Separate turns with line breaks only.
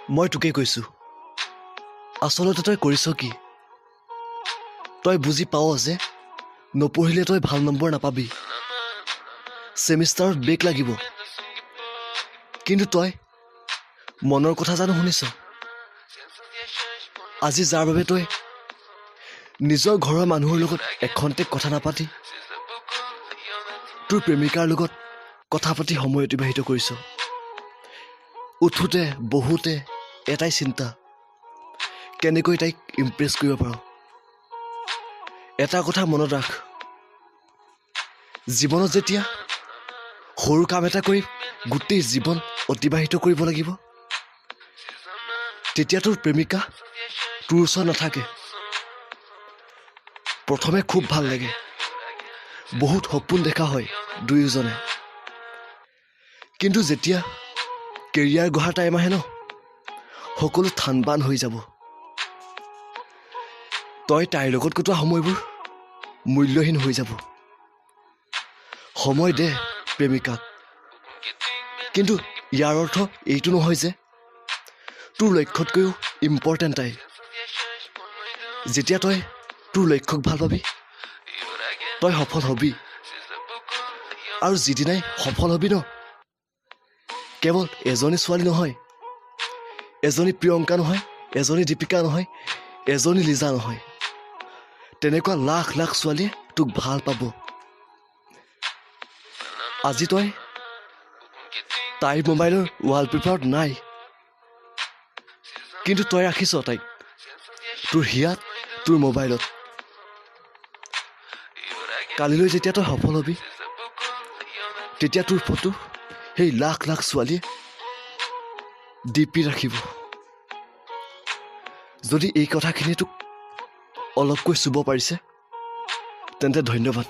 মই তোকে কৈছোঁ আচলতে তই কৰিছ কি তই বুজি পাৱ যে নপঢ়িলে তই ভাল নম্বৰ নাপাবি ছেমিষ্টাৰত ব্ৰেক লাগিব কিন্তু তই মনৰ কথা জানো শুনিছ আজি যাৰ বাবে তই নিজৰ ঘৰৰ মানুহৰ লগত এখন্তেক কথা নাপাতি তোৰ প্ৰেমিকাৰ লগত কথা পাতি সময় অতিবাহিত কৰিছ উঠোতে বহুতে এটাই চিন্তা কেনেকৈ তাইক ইমপ্ৰেছ কৰিব পাৰ এটা কথা মনত ৰাখ জীৱনত যেতিয়া সৰু কাম এটা কৰি গোটেই জীৱন অতিবাহিত কৰিব লাগিব তেতিয়া তোৰ প্ৰেমিকা তোৰ ওচৰত নাথাকে প্ৰথমে খুব ভাল লাগে বহুত সপোন দেখা হয় দুয়োজনে কিন্তু যেতিয়া কেৰিয়াৰ গঢ়াৰ টাইম আহে ন সকলো থান বান হৈ যাব তই তাইৰ লগত কটোৱা সময়বোৰ মূল্যহীন হৈ যাব সময় দে প্ৰেমিকাক কিন্তু ইয়াৰ অৰ্থ এইটো নহয় যে তোৰ লক্ষ্যতকৈও ইম্পৰ্টেণ্ট তাই যেতিয়া তই তোৰ লক্ষ্যক ভাল পাবি তই সফল হবি আৰু যিদিনাই সফল হবি ন কেৱল এজনী ছোৱালী নহয় এজনী প্ৰিয়ংকা নহয় এজনী দীপিকা নহয় এজনী লিজা নহয় তেনেকুৱা লাখ লাখ ছোৱালীয়ে তোক ভাল পাব আজি তই তাইৰ মোবাইলৰ ৱালপেপাৰত নাই কিন্তু তই ৰাখিছ তাইক তোৰ হিয়াত তোৰ মোবাইলত কালিলৈ যেতিয়া তই সফল হবি তেতিয়া তোৰ ফটো সেই লাখ লাখ ছোৱালীয়ে ডিপি ৰাখিব যদি এই কথাখিনি তোক অলপকৈ চুব পাৰিছে তেন্তে ধন্যবাদ